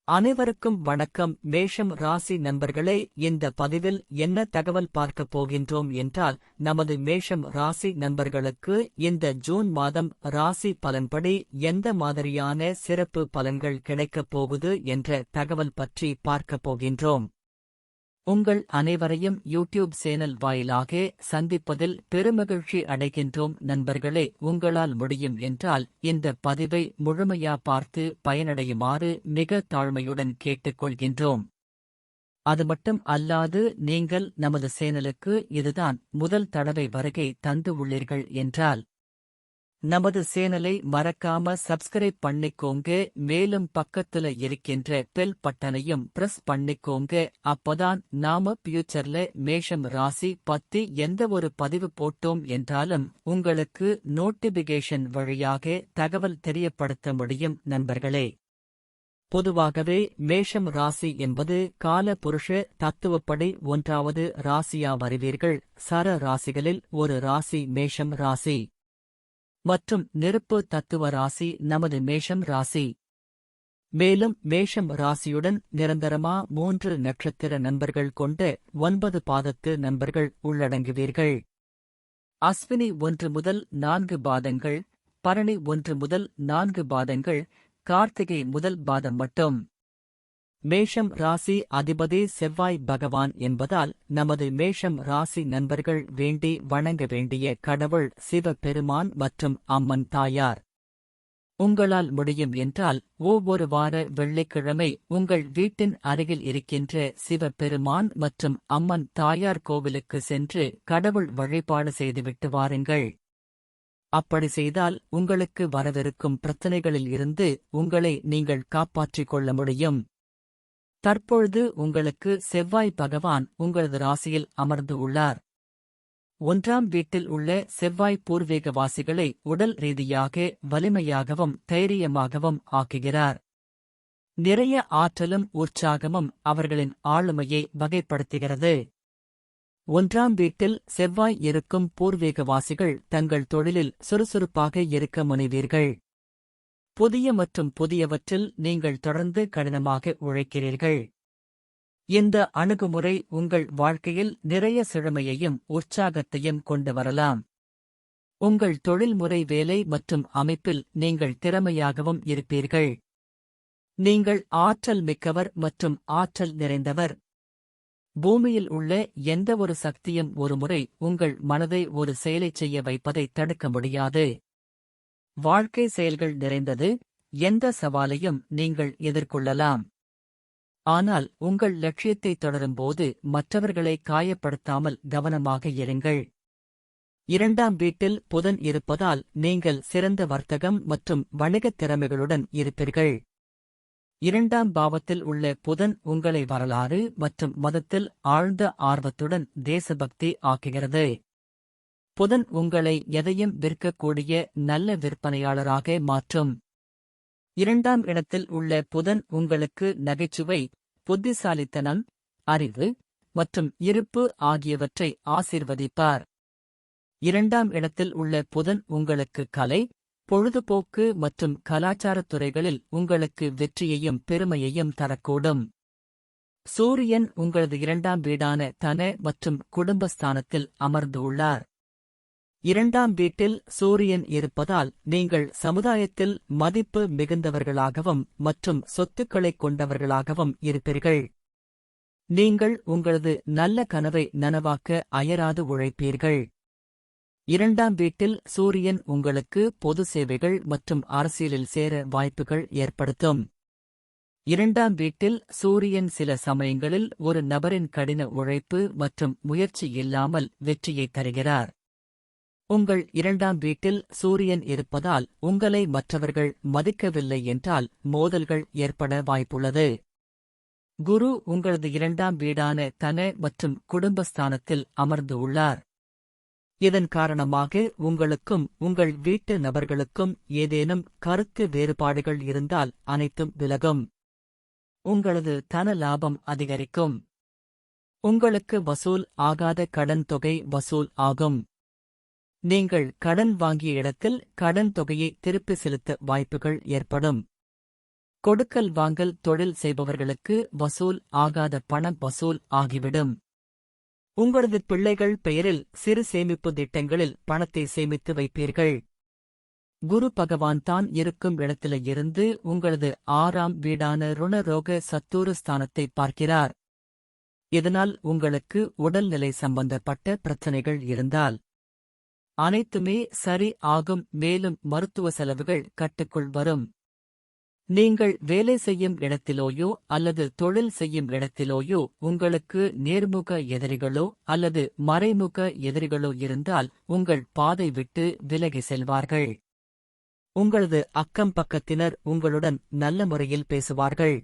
அனைவருக்கும் வணக்கம். மேஷம் ராசி நண்பர்களே, இந்த பதிவில் என்ன தகவல் பார்க்கப் போகின்றோம் என்றால், நமது மேஷம் ராசி நண்பர்களுக்கு இந்த ஜூன் மாதம் ராசி பலன்படி எந்த மாதிரியான சிறப்பு பலன்கள் கிடைக்கப் போகுது என்ற தகவல் பற்றி பார்க்கப் போகின்றோம். உங்கள் அனைவரையும் யூடியூப் சேனல் வாயிலாக சந்திப்பதில் பெருமகிழ்ச்சி அடைகின்றோம். நண்பர்களே, உங்களால் முடியும் என்றால் இந்த பதிவை முழுமையா பார்த்து பயனடையுமாறு மிக தாழ்மையுடன் கேட்டுக்கொள்கின்றோம். அது மட்டும் அல்லாது நீங்கள் நமது சேனலுக்கு இதுதான் முதல் தடவை வருகை தந்து உள்ளீர்கள் என்றால் நமது சேனலை மறக்காம சப்ஸ்கிரைப் பண்ணிக்கோங்க. மேலும் பக்கத்துல இருக்கின்ற பெல் பட்டனையும் பிரஸ் பண்ணிக்கோங்க. அப்பதான் நாம ஃபியூச்சர்ல மேஷம் ராசி பத்தி எந்த ஒரு பதிவு போட்டோம் என்றாலும் உங்களுக்கு நோட்டிபிகேஷன் வழியாக தகவல் தெரியப்படுத்த முடியும். நண்பர்களே, பொதுவாகவே மேஷம் ராசி என்பது கால புருஷ தத்துவப்படி 1வது ராசியா வருவீர்கள். சர ராசிகளில் ஒரு ராசி மேஷம் ராசி மற்றும் நெருப்பு தத்துவ ராசி நமது மேஷம் ராசி. மேலும் மேஷம் ராசியுடன் நிரந்தரமா 3 நட்சத்திர நண்பர்கள் கொண்ட 9 பாதத்து நண்பர்கள் உள்ளடங்குவீர்கள். அஸ்வினி 1 முதல் 4 பாதங்கள், பரணி 1 முதல் 4 பாதங்கள், கார்த்திகை முதல் பாதம் மட்டும். மேஷம் ராசி அதிபதி செவ்வாய் பகவான் என்பதால் நமது மேஷம் ராசி நண்பர்கள் வேண்டி வணங்க வேண்டிய கடவுள் சிவபெருமான் மற்றும் அம்மன் தாயார். உங்களால் முடியும் என்றால் ஒவ்வொரு வார வெள்ளிக்கிழமை உங்கள் வீட்டின் அருகில் இருக்கின்ற சிவபெருமான் மற்றும் அம்மன் தாயார் கோவிலுக்கு சென்று கடவுள் வழிபாடு செய்துவிட்டு வாருங்கள். அப்படி செய்தால் உங்களுக்கு வரவிருக்கும் பிரச்சனைகளில் இருந்து உங்களை நீங்கள் காப்பாற்றிக் கொள்ள முடியும். தற்பொழுது உங்களுக்கு செவ்வாய் பகவான் உங்களது ராசியில் அமர்ந்து உள்ளார். 1ஆம் வீட்டில் உள்ள செவ்வாய் பூர்வீகவாசிகளை உடல் ரீதியாக வலிமையாகவும் தைரியமாகவும் ஆக்குகிறார். நிறைய ஆற்றலும் உற்சாகமும் அவர்களின் ஆளுமையை வகைப்படுத்துகிறது. 1ஆம் வீட்டில் செவ்வாய் இருக்கும் பூர்வீகவாசிகள் தங்கள் தொழிலில் சுறுசுறுப்பாக இருக்க முனைவீர்கள். புதிய மற்றும் புதியவற்றில் நீங்கள் தொடர்ந்து கடினமாக உழைக்கிறீர்கள். இந்த அணுகுமுறை உங்கள் வாழ்க்கையில் நிறைய செழுமையையும் உற்சாகத்தையும் கொண்டு வரலாம். உங்கள் தொழில்முறை வேலை மற்றும் அமைப்பில் நீங்கள் திறமையாகவும் இருப்பீர்கள். நீங்கள் ஆற்றல் மிக்கவர் மற்றும் ஆற்றல் நிறைந்தவர். பூமியில் உள்ள எந்த ஒரு சக்தியும் ஒருமுறை உங்கள் மனதை ஒரு செயலைச் செய்ய வைப்பதை தடுக்க முடியாது. வாழ்க்கை செயல்கள் நிறைந்தது. எந்த சவாலையும் நீங்கள் எதிர்கொள்ளலாம். ஆனால் உங்கள் லட்சியத்தை தொடரும்போது மற்றவர்களை காயப்படுத்தாமல் கவனமாக இருங்கள். 2ஆம் வீட்டில் புதன் இருப்பதால் நீங்கள் சிறந்த வர்த்தகம் மற்றும் வணிகத் திறமைகளுடன் இருப்பீர்கள். 2ஆம் பாவத்தில் உள்ள புதன் உங்களை வரலாறு மற்றும் மதத்தில் ஆழ்ந்த ஆர்வத்துடன் தேசபக்தி ஆக்குகிறது. புதன் உங்களை எதையும் விற்கக்கூடிய நல்ல விற்பனையாளராக மாற்றும். 2ஆம் இடத்தில் உள்ள புதன் உங்களுக்கு நகைச்சுவை, புத்திசாலித்தனம், அறிவு மற்றும் இருப்பு ஆகியவற்றை ஆசீர்வதிப்பார். 2ஆம் இடத்தில் உள்ள புதன் உங்களுக்கு கலை, பொழுதுபோக்கு மற்றும் கலாச்சாரத் துறைகளில் உங்களுக்கு வெற்றியையும் பெருமையையும் தரக்கூடும். சூரியன் உங்களது 2ஆம் வீடான தன மற்றும் குடும்பஸ்தானத்தில் அமர்ந்து உள்ளார். 2ஆம் வீட்டில் சூரியன் இருப்பதால் நீங்கள் சமுதாயத்தில் மதிப்பு மிகுந்தவர்களாகவும் மற்றும் சொத்துக்களைக் கொண்டவர்களாகவும் இருப்பீர்கள். நீங்கள் உங்களது நல்ல கனவை நனவாக்க அயராது உழைப்பீர்கள். 2ஆம் வீட்டில் சூரியன் உங்களுக்கு பொது சேவைகள் மற்றும் அரசியலில் சேர வாய்ப்புகள் ஏற்படுத்தும். 2ஆம் வீட்டில் சூரியன் சில சமயங்களில் ஒரு நபரின் கடின உழைப்பு மற்றும் முயற்சி இல்லாமல் வெற்றியை தருகிறார். உங்கள் 2ஆம் வீட்டில் சூரியன் இருப்பதால் உங்களை மற்றவர்கள் மதிக்கவில்லை என்றால் மோதல்கள் ஏற்பட வாய்ப்புள்ளது. குரு உங்களது 2ஆம் வீடான தன மற்றும் குடும்பஸ்தானத்தில் அமர்ந்து உள்ளார். இதன் காரணமாக உங்களுக்கும் உங்கள் வீட்டு நபர்களுக்கும் ஏதேனும் கருத்து வேறுபாடுகள் இருந்தால் அனைத்தும் விலகும். உங்களது தன லாபம் அதிகரிக்கும். உங்களுக்கு வசூல் ஆகாத கடன் தொகை வசூல் ஆகும். நீங்கள் கடன் வாங்கிய இடத்தில் கடன் தொகையை திருப்பி செலுத்த வாய்ப்புகள் ஏற்படும். கொடுக்கல் வாங்கல் தொழில் செய்பவர்களுக்கு வசூல் ஆகாத பணம் வசூல் ஆகிவிடும். உங்களது பிள்ளைகள் பெயரில் சிறு சேமிப்பு திட்டங்களில் பணத்தை சேமித்து வைப்பீர்கள். குரு பகவான் தான் இருக்கும் இடத்தில இருந்து உங்களது 6ஆம் வீடான ருணரோக சத்துரு ஸ்தானத்தை பார்க்கிறார். இதனால் உங்களுக்கு உடல்நிலை சம்பந்தப்பட்ட பிரச்சனைகள் இருந்தால் அனைத்துமே சரி ஆகும். மேலும் மருத்துவ செலவுகள் கட்டுக்குள் வரும். நீங்கள் வேலை செய்யும் இடத்திலோயோ அல்லது தொழில் செய்யும் இடத்திலோயோ உங்களுக்கு நேர்முக எதிரிகளோ அல்லது மறைமுக எதிரிகளோ இருந்தால் உங்கள் பாதை விட்டு விலகி செல்வார்கள். உங்களது அக்கம் பக்கத்தினர் உங்களுடன் நல்ல முறையில் பேசுவார்கள்.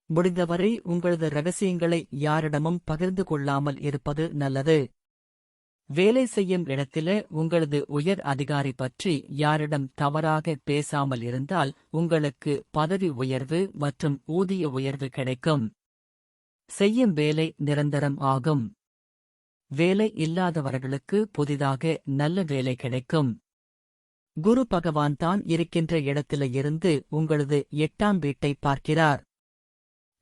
முடிந்தவரை உங்களது ரகசியங்களை யாரிடமும் பகிர்ந்து கொள்ளாமல் இருப்பது நல்லது. வேலை செய்யும் இடத்தில உங்களது உயர் அதிகாரி பற்றி யாரிடம் தவறாக பேசாமல் இருந்தால் உங்களுக்கு பதவி உயர்வு மற்றும் ஊதிய உயர்வு கிடைக்கும். செய்யும் வேலை நிரந்தரம் ஆகும். வேலை இல்லாதவர்களுக்கு புதிதாக நல்ல வேலை கிடைக்கும். குரு பகவான் தான் இருக்கின்ற இடத்தில இருந்து உங்களது 8ஆம் வீட்டை பார்க்கிறார்.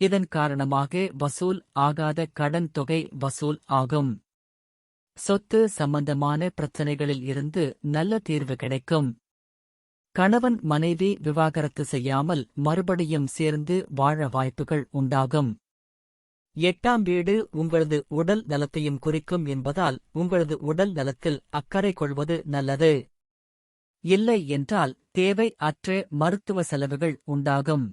இதன் காரணமாக வசூல் ஆகாத கடன் தொகை வசூல் ஆகும். சொத்து சம்பந்தமான பிரச்சனைகளில் இருந்து நல்ல தீர்வு கிடைக்கும். கணவன் மனைவி விவாகரத்து செய்யாமல் மறுபடியும் சேர்ந்து வாழ வாய்ப்புகள் உண்டாகும். 8ஆம் வீடு உங்களது உடல் நலத்தையும் குறிக்கும் என்பதால் உங்களது உடல் நலத்தில் அக்கறை கொள்வது நல்லது. இல்லை என்றால் தேவை அற்ற மருத்துவ செலவுகள் உண்டாகும்.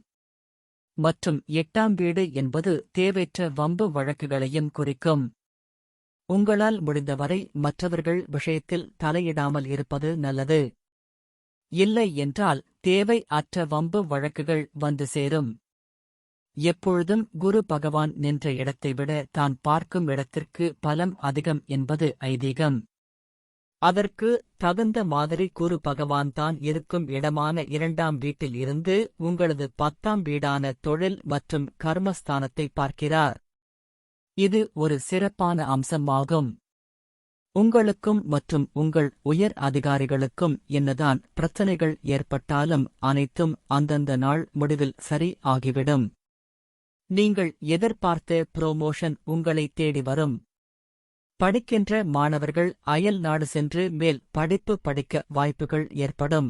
மற்றும் 8ஆம் வீடு என்பது தேவையற்ற வம்பு வழக்குகளையும் குறிக்கும். உங்களால் முடிந்தவரை மற்றவர்கள் விஷயத்தில் தலையிடாமல் இருப்பது நல்லது. இல்லை என்றால் தேவை அற்ற வம்பு வழக்குகள் வந்து சேரும். எப்பொழுதும் குரு பகவான் நின்ற இடத்தை விட தான் பார்க்கும் இடத்திற்கு பலம் அதிகம் என்பது ஐதீகம். அதற்கு தகுந்த மாதிரி குரு பகவான் தான் இருக்கும் இடமான 2ஆம் வீட்டில் இருந்து உங்களது 10ஆம் வீடான தொழில் மற்றும் கர்மஸ்தானத்தை பார்க்கிறார். இது ஒரு சிறப்பான அம்சமாகும். உங்களுக்கும் மற்றும் உங்கள் உயர் அதிகாரிகளுக்கும் என்னதான் பிரச்சனைகள் ஏற்பட்டாலும் அனைத்தும் அந்தந்த நாள் முடிவில் சரி ஆகிவிடும். நீங்கள் எதிர்பார்த்த புரோமோஷன் உங்களை தேடி வரும். படிக்கின்ற மாணவர்கள் அயல் நாடு சென்று மேல் படிப்பு படிக்க வாய்ப்புகள் ஏற்படும்.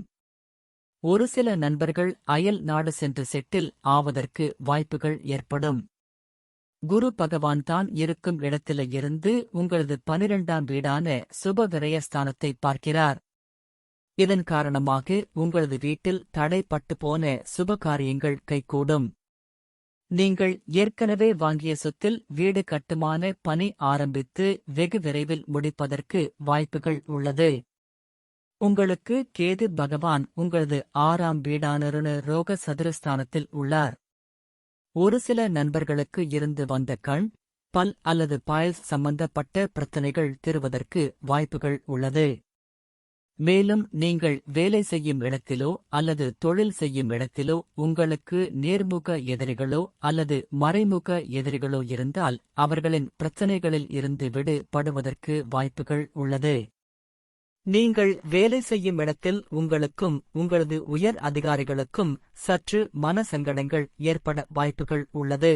ஒரு சில நண்பர்கள் அயல் நாடு சென்று செட்டில் ஆவதற்கு வாய்ப்புகள் ஏற்படும். குரு பகவான் தான் இருக்கும் இடத்தில இருந்து உங்களது 12ஆம் வீடான சுப விரயஸ்தானத்தை பார்க்கிறார். இதன் காரணமாக உங்களது வீட்டில் தடைப்பட்டு போன சுபகாரியங்கள் கைகூடும். நீங்கள் ஏற்கனவே வாங்கிய சொத்தில் வீடு கட்டுமான பணி ஆரம்பித்து வெகு விரைவில் முடிப்பதற்கு வாய்ப்புகள் உள்ளது. உங்களுக்கு கேது பகவான் உங்களது 6ஆம் வீடான ருணரோக சதுரஸ்தானத்தில் உள்ளார். ஒரு சில நண்பர்களுக்கு இருந்து வந்த கண், பல் அல்லது பாயல் சம்பந்தப்பட்ட பிரச்சனைகள் தீர்வதற்கு வாய்ப்புகள் உள்ளது. மேலும் நீங்கள் வேலை செய்யும் இடத்திலோ அல்லது தொழில் செய்யும் இடத்திலோ உங்களுக்கு நேர்முக எதிரிகளோ அல்லது மறைமுக எதிரிகளோ இருந்தால் அவர்களின் பிரச்சனைகளில் இருந்து விடுபடுவதற்கு வாய்ப்புகள் உள்ளது. நீங்கள் வேலை செய்யும் இடத்தில் உங்களுக்கும் உங்களது உயர் அதிகாரிகளுக்கும் சற்று மன சங்கடங்கள் ஏற்பட வாய்ப்புகள் உள்ளது.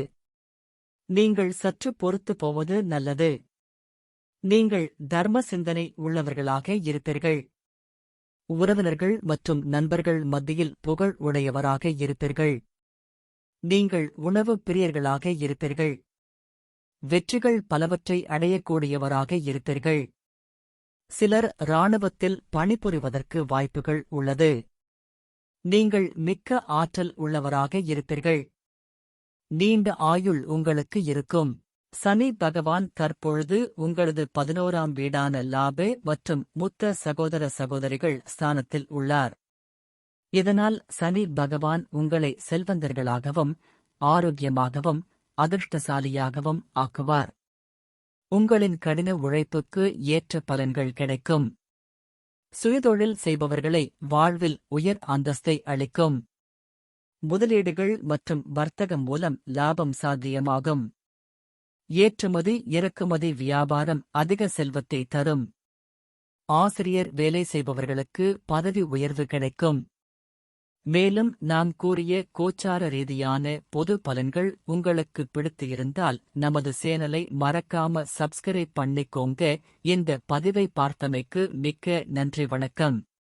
நீங்கள் சற்று பொறுத்து போவது நல்லது. நீங்கள் தர்ம சிந்தனை உள்ளவர்களாக இருப்பீர்கள். உறவினர்கள் மற்றும் நண்பர்கள் மத்தியில் புகழ் உடையவராக இருப்பீர்கள். நீங்கள் உணவு பிரியர்களாக இருப்பீர்கள். வெற்றிகள் பலவற்றை அடையக்கூடியவராக இருப்பீர்கள். சிலர் இராணுவத்தில் பணிபுரிவதற்கு வாய்ப்புகள் உள்ளது. நீங்கள் மிக்க ஆற்றல் உள்ளவராக இருப்பீர்கள். நீண்ட ஆயுள் உங்களுக்கு இருக்கும். சனி பகவான் தற்பொழுது உங்களது 11ஆம் வீடான லாபே மற்றும் மூத்த சகோதர சகோதரிகள் ஸ்தானத்தில் உள்ளார். இதனால் சனி பகவான் உங்களை செல்வந்தர்களாகவும் ஆரோக்கியமாகவும் அதிர்ஷ்டசாலியாகவும் ஆக்குவார். உங்களின் கடின உழைப்புக்கு ஏற்ற பலன்கள் கிடைக்கும். சுயதொழில் செய்பவர்களை வாழ்வில் உயர் அந்தஸ்தை அளிக்கும். முதலீடுகள் மற்றும் வர்த்தகம் மூலம் லாபம் சாத்தியமாகும். ஏற்றுமதி இறக்குமதி வியாபாரம் அதிக செல்வத்தை தரும். ஆசிரியர் வேலை செய்பவர்களுக்கு பதவி உயர்வு கிடைக்கும். மேலும் நாம் கூறிய கோச்சார ரீதியான பொது பலன்கள் உங்களுக்கு பிடித்து இருந்தால் நமது சேனலை மறக்காம சப்ஸ்கிரைப் பண்ணிக்கோங்க. இந்த பதிவை பார்த்தமைக்கு மிக்க நன்றி. வணக்கம்.